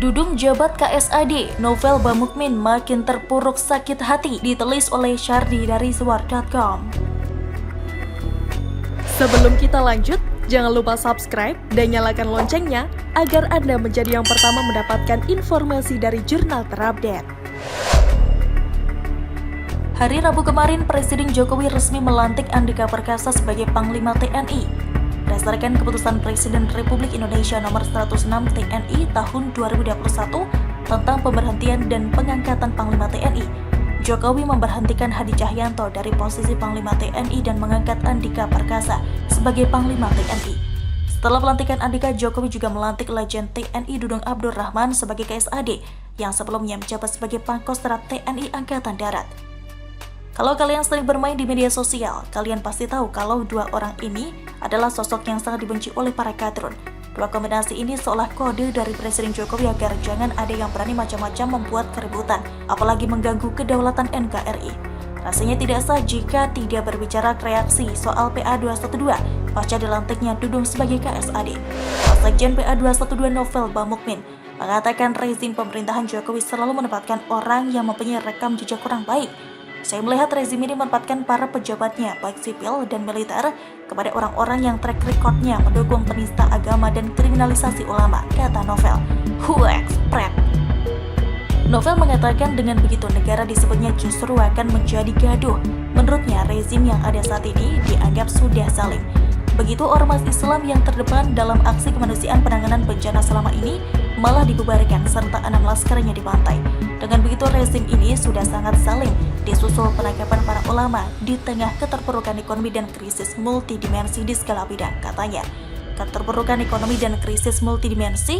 Dudung jabat KSAD, Novel Bamukmin makin terpuruk sakit hati, ditulis oleh Syardi dari Suar.com. Sebelum kita lanjut, jangan lupa subscribe dan nyalakan loncengnya agar Anda menjadi yang pertama mendapatkan informasi dari jurnal terupdate. Hari Rabu kemarin, Presiden Jokowi resmi melantik Andika Perkasa sebagai Panglima TNI. Berdasarkan keputusan Presiden Republik Indonesia Nomor 106 TNI tahun 2021 tentang pemberhentian dan pengangkatan Panglima TNI, Jokowi memberhentikan Hadi Cahyanto dari posisi Panglima TNI dan mengangkat Andika Perkasa sebagai Panglima TNI. Setelah pelantikan Andika, Jokowi juga melantik Legend TNI Dudung Abdul Rahman sebagai KSAD yang sebelumnya menjabat sebagai Pangkostrat TNI Angkatan Darat. Kalau kalian sering bermain di media sosial, kalian pasti tahu kalau dua orang ini adalah sosok yang sangat dibenci oleh para kadrun. Dua kombinasi ini seolah kode dari Presiden Jokowi agar jangan ada yang berani macam-macam membuat keributan, apalagi mengganggu kedaulatan NKRI. Rasanya tidak sah jika tidak berbicara reaksi soal PA212 pasca dilantiknya Dudung sebagai KSAD. Sekjen PA212 Novel Bamukmin mengatakan rezim pemerintahan Jokowi selalu menempatkan orang yang mempunyai rekam jejak kurang baik. Saya melihat rezim ini menempatkan para pejabatnya, baik sipil dan militer, kepada orang-orang yang track record-nya mendukung penista agama dan kriminalisasi ulama, kata Novel. Huexpret. Novel mengatakan dengan begitu negara disebutnya justru akan menjadi gaduh. Menurutnya, rezim yang ada saat ini dianggap sudah saling. Begitu ormas Islam yang terdepan dalam aksi kemanusiaan penanganan bencana selama ini malah dibubarkan serta 6 laskarnya dibantai. Dengan begitu rezim ini sudah sangat saling, disusul penangkapan para ulama di tengah keterpurukan ekonomi dan krisis multidimensi di segala bidang, katanya. Keterpurukan ekonomi dan krisis multidimensi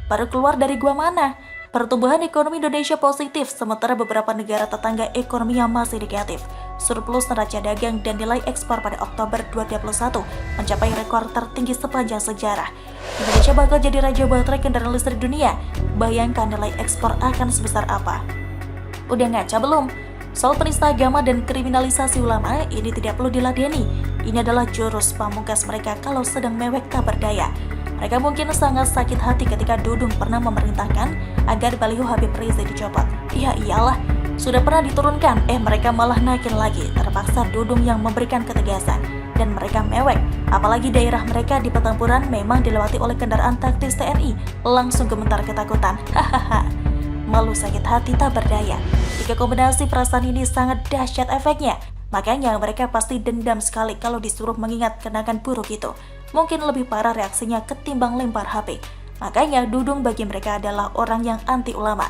baru keluar dari gua mana? Pertumbuhan ekonomi Indonesia positif, sementara beberapa negara tetangga ekonominya masih negatif. Surplus neraca dagang dan nilai ekspor pada Oktober 2021 mencapai rekor tertinggi sepanjang sejarah. Indonesia bakal jadi raja baterai kendaraan listrik dunia. Bayangkan nilai ekspor akan sebesar apa. Udah ngaca belum? Soal penista agama dan kriminalisasi ulama ini tidak perlu diladeni. Ini adalah jurus pamungkas mereka kalau sedang mewek tak berdaya. Mereka mungkin sangat sakit hati ketika Dudung pernah memerintahkan agar baliho Habib Rizik dicopot. Ya iyalah, sudah pernah diturunkan, mereka malah naikin lagi. Terpaksa Dudung yang memberikan ketegasan. Dan mereka mewek, apalagi daerah mereka di pertempuran memang dilewati oleh kendaraan taktis TNI. Langsung gemetar ketakutan. Hahaha. Malu sakit hati tak berdaya. Jika kombinasi perasaan ini sangat dahsyat efeknya, makanya mereka pasti dendam sekali kalau disuruh mengingat kenangan buruk itu. Mungkin lebih parah reaksinya ketimbang lempar HP. Makanya Dudung bagi mereka adalah orang yang anti ulama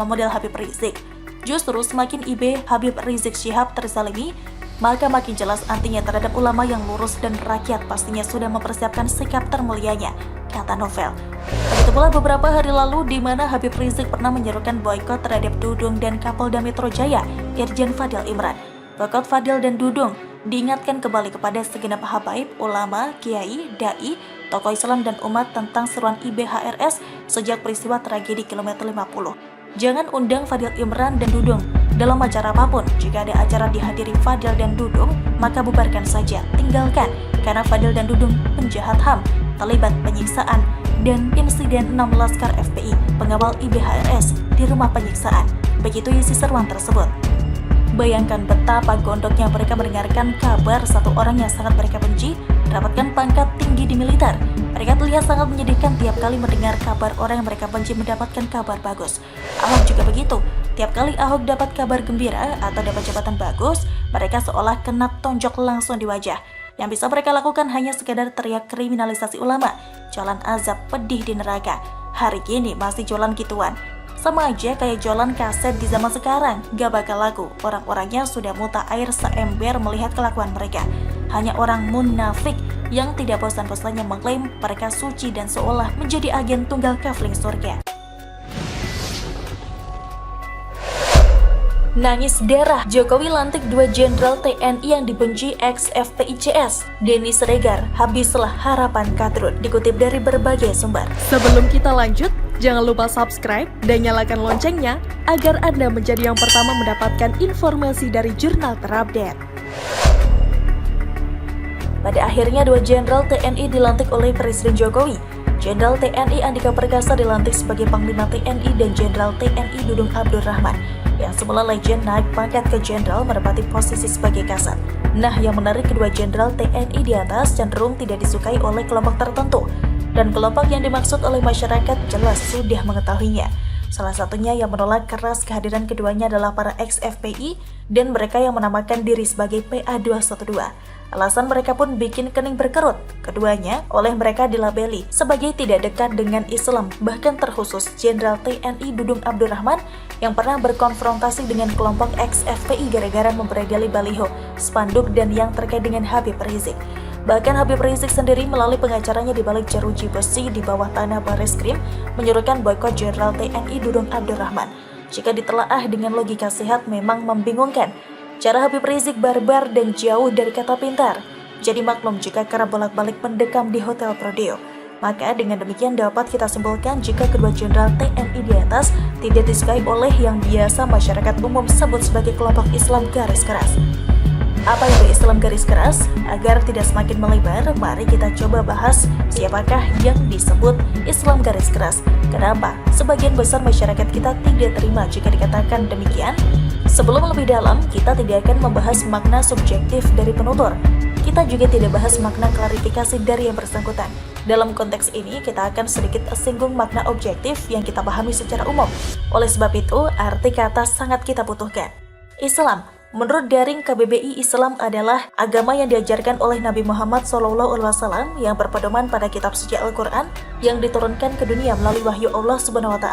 model Habib Rizik. Justru semakin IB Habib Rizik Syihab terzalimi, maka makin jelas antinya terhadap ulama yang lurus dan rakyat pastinya sudah mempersiapkan sikap termulianya, kata Novel. Begitu pula beberapa hari lalu di mana Habib Rizik pernah menyerukan boykot terhadap Dudung dan Kapolda Metro Jaya, Irjen Fadil Imran. Boykot Fadil dan Dudung diingatkan kembali kepada segenap habaib, ulama, kiai, dai, tokoh Islam dan umat tentang seruan IBHRS sejak peristiwa tragedi kilometer 50. Jangan undang Fadil Imran dan Dudung dalam acara apapun. Jika ada acara dihadiri Fadil dan Dudung, maka bubarkan saja, tinggalkan, karena Fadil dan Dudung penjahat HAM, terlibat penyiksaan dan insiden 6 laskar FPI pengawal IBHRS di rumah penyiksaan. Begitu isi seruan tersebut. Bayangkan betapa gondoknya mereka mendengarkan kabar satu orang yang sangat mereka benci mendapatkan pangkat tinggi di militer. Mereka terlihat sangat menyedihkan tiap kali mendengar kabar orang yang mereka benci mendapatkan kabar bagus. Ahok juga begitu. Tiap kali Ahok dapat kabar gembira atau dapat jabatan bagus, mereka seolah kena tonjok langsung di wajah. Yang bisa mereka lakukan hanya sekadar teriak kriminalisasi ulama, jualan azab pedih di neraka. Hari ini masih jualan gituan. Sama aja kayak jualan kaset di zaman sekarang, gak bakal laku. Orang-orangnya sudah muntah air seember melihat kelakuan mereka. Hanya orang munafik yang tidak bosan-bosannya mengklaim mereka suci dan seolah menjadi agen tunggal kafling surga. Nangis darah, Jokowi lantik 2 jenderal TNI yang dibenci ex-FPICS. Denny Siregar, habislah harapan kadrun, dikutip dari berbagai sumber. Sebelum kita lanjut, jangan lupa subscribe dan nyalakan loncengnya agar Anda menjadi yang pertama mendapatkan informasi dari jurnal terupdate. Pada akhirnya 2 jenderal TNI dilantik oleh Presiden Jokowi. Jenderal TNI Andika Perkasa dilantik sebagai Panglima TNI dan Jenderal TNI Dudung Abdurrahman yang semula legend naik pangkat ke jenderal menempati posisi sebagai kasat. Nah, yang menarik kedua jenderal TNI di atas cenderung tidak disukai oleh kelompok tertentu, dan kelompok yang dimaksud oleh masyarakat jelas sudah mengetahuinya. Salah satunya yang menolak keras kehadiran keduanya adalah para ex-FPI dan mereka yang menamakan diri sebagai PA212. Alasan mereka pun bikin kening berkerut. Keduanya oleh mereka dilabeli sebagai tidak dekat dengan Islam, bahkan terkhusus Jenderal TNI Dudung Abdurrahman yang pernah berkonfrontasi dengan kelompok ex-FPI gara-gara memperedali baliho, spanduk dan yang terkait dengan Habib Rizik. Bahkan Habib Rizik sendiri melalui pengacaranya di balik jeruji besi di bawah tanah Barreskrim menyuruhkan boikot Jenderal TNI Dudung Abdurrahman. Jika ditelaah dengan logika sehat memang membingungkan. Cara Habib Rizik barbar dan jauh dari kata pintar. Jadi maklum jika kerap bolak-balik mendekam di Hotel Prodeo. Maka dengan demikian dapat kita simpulkan jika kedua jenderal TNI di atas tidak disukai oleh yang biasa masyarakat umum sebut sebagai kelompok Islam garis keras. Apa itu Islam garis keras? Agar tidak semakin melebar, mari kita coba bahas siapakah yang disebut Islam garis keras. Kenapa? Sebagian besar masyarakat kita tidak terima jika dikatakan demikian. Sebelum lebih dalam, kita tidak akan membahas makna subjektif dari penutur. Kita juga tidak bahas makna klarifikasi dari yang bersangkutan. Dalam konteks ini, kita akan sedikit singgung makna objektif yang kita pahami secara umum. Oleh sebab itu, arti kata sangat kita butuhkan. Islam. Menurut daring KBBI, Islam adalah agama yang diajarkan oleh Nabi Muhammad SAW yang berpedoman pada kitab suci Al-Quran yang diturunkan ke dunia melalui wahyu Allah SWT.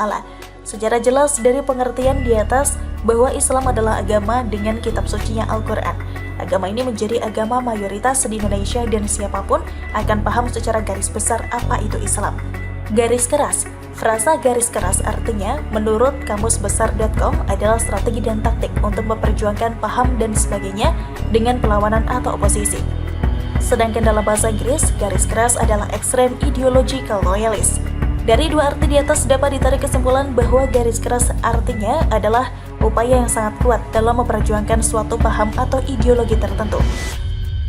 Secara jelas dari pengertian di atas bahwa Islam adalah agama dengan kitab sucinya Al-Quran. Agama ini menjadi agama mayoritas di Indonesia dan siapapun akan paham secara garis besar apa itu Islam. Garis keras. Frasa garis keras artinya, menurut kamusbesar.com, adalah strategi dan taktik untuk memperjuangkan paham dan sebagainya dengan perlawanan atau oposisi. Sedangkan dalam bahasa Inggris, garis keras adalah extreme ideological loyalist. Dari dua arti di atas dapat ditarik kesimpulan bahwa garis keras artinya adalah upaya yang sangat kuat dalam memperjuangkan suatu paham atau ideologi tertentu.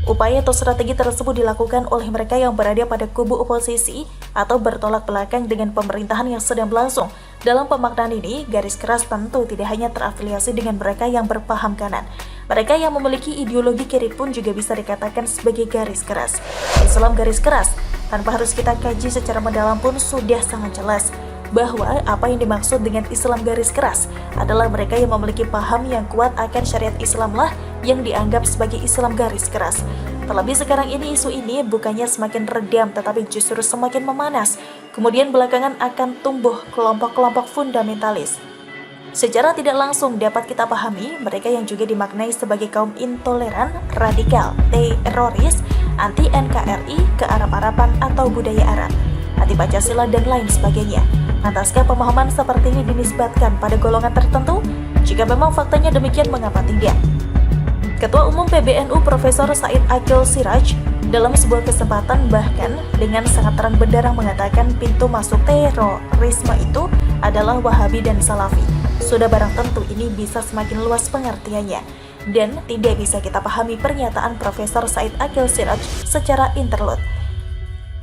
Upaya atau strategi tersebut dilakukan oleh mereka yang berada pada kubu oposisi atau bertolak belakang dengan pemerintahan yang sedang berlangsung. Dalam pemaknaan ini, garis keras tentu tidak hanya terafiliasi dengan mereka yang berpaham kanan. Mereka yang memiliki ideologi kiri pun juga bisa dikatakan sebagai garis keras. Islam garis keras, tanpa harus kita kaji secara mendalam pun sudah sangat jelas bahwa apa yang dimaksud dengan Islam garis keras adalah mereka yang memiliki paham yang kuat akan syariat Islam lah yang dianggap sebagai Islam garis keras. Terlebih sekarang ini isu ini bukannya semakin redam tetapi justru semakin memanas. Kemudian belakangan akan tumbuh kelompok-kelompok fundamentalis. Secara tidak langsung dapat kita pahami mereka yang juga dimaknai sebagai kaum intoleran, radikal, teroris, anti-NKRI, ke-Arab-Araban atau budaya Arab, anti Pancasila dan lain sebagainya. Lantaskah pemahaman seperti ini dinisbatkan pada golongan tertentu? Jika memang faktanya demikian, mengapa tidak? Ketua Umum PBNU Profesor Said Akil Siraj dalam sebuah kesempatan bahkan dengan sangat terang benderang mengatakan pintu masuk terorisme itu adalah Wahabi dan Salafi. Sudah barang tentu ini bisa semakin luas pengertiannya dan tidak bisa kita pahami pernyataan Profesor Said Akil Siraj secara interlude.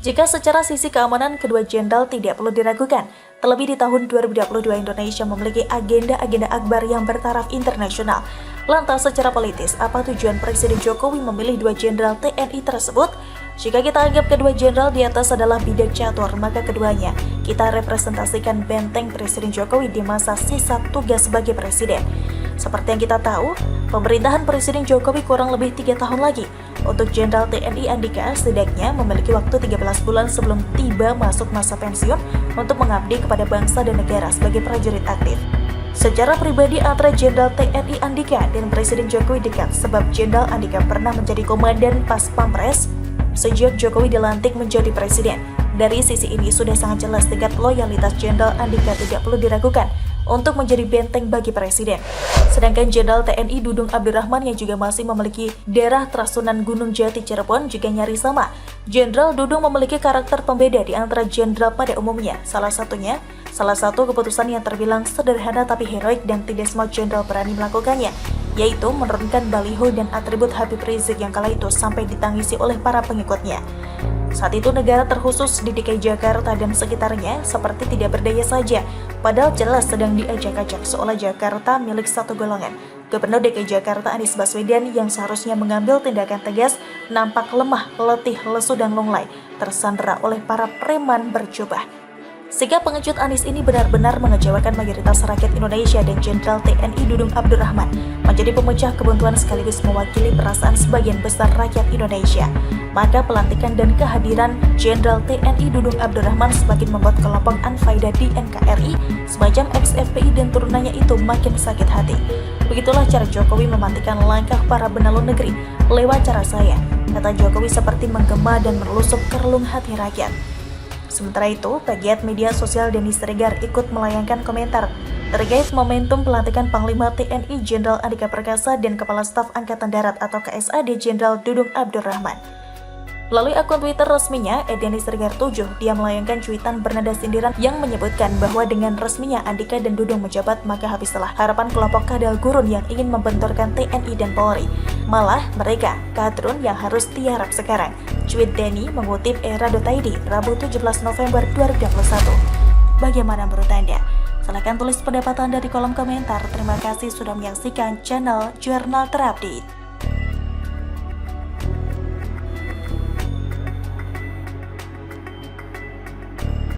Jika secara sisi keamanan kedua jenderal tidak perlu diragukan, terlebih di tahun 2022 Indonesia memiliki agenda-agenda akbar yang bertaraf internasional. Lantas secara politis, apa tujuan Presiden Jokowi memilih dua jenderal TNI tersebut? Jika kita anggap kedua jenderal di atas adalah bidak catur, maka keduanya kita representasikan benteng Presiden Jokowi di masa sisa tugas sebagai presiden. Seperti yang kita tahu, pemerintahan Presiden Jokowi kurang lebih 3 tahun lagi. Untuk Jenderal TNI Andika setidaknya memiliki waktu 13 bulan sebelum tiba masuk masa pensiun untuk mengabdi kepada bangsa dan negara sebagai prajurit aktif. Secara pribadi antara Jenderal TNI Andika dan Presiden Jokowi dekat sebab Jenderal Andika pernah menjadi komandan Pas Pampres sejak Jokowi dilantik menjadi presiden. Dari sisi ini sudah sangat jelas tingkat loyalitas Jenderal Andika tidak perlu diragukan untuk menjadi benteng bagi presiden. Sedangkan Jenderal TNI Dudung Abdurrahman yang juga masih memiliki daerah Trasunan Gunung Jati Cirebon juga nyaris sama. Jenderal Dudung memiliki karakter pembeda di antara jenderal pada umumnya. Salah satu keputusan yang terbilang sederhana tapi heroik dan tidak semua jenderal berani melakukannya, yaitu menurunkan baliho dan atribut Habib Rizik yang kala itu sampai ditangisi oleh para pengikutnya. Saat itu negara terkhusus di DKI Jakarta dan sekitarnya seperti tidak berdaya saja, padahal jelas sedang diajak-ajak seolah Jakarta milik satu golongan. Gubernur DKI Jakarta Anies Baswedan yang seharusnya mengambil tindakan tegas nampak lemah, letih, lesu, dan lunglai, tersandera oleh para preman berjubah. Sikap pengecut Anies ini benar-benar mengecewakan mayoritas rakyat Indonesia dan Jenderal TNI Dudung Abdurrahman menjadi pemecah kebuntuan sekaligus mewakili perasaan sebagian besar rakyat Indonesia. Maka pelantikan dan kehadiran Jenderal TNI Dudung Abdurrahman semakin membuat kelompok Anfaida di NKRI semacam ex-FPI dan turunannya itu makin sakit hati. Begitulah cara Jokowi mematikan langkah para benalu negeri lewat cara saya, kata Jokowi seperti menggema dan menelusup ke relung hati rakyat. Sementara itu, pegiat media sosial Denny Siregar ikut melayangkan komentar terkait momentum pelantikan Panglima TNI Jenderal Andika Perkasa dan Kepala Staf Angkatan Darat atau KSAD Jenderal Dudung Abdurrahman. Melalui akun Twitter resminya, @Denny Siregar 7, dia melayangkan cuitan bernada sindiran yang menyebutkan bahwa dengan resminya Andika dan Dudung menjabat, maka habislah harapan kelompok kadal gurun yang ingin membenturkan TNI dan Polri. Malah mereka, kadrun yang harus tiarap sekarang. Tweet Denny mengutip era.id, Rabu 17 November 2021. Bagaimana menurut Anda? Silahkan tulis pendapat Anda di kolom komentar. Terima kasih sudah menyaksikan channel Jurnal Terupdate.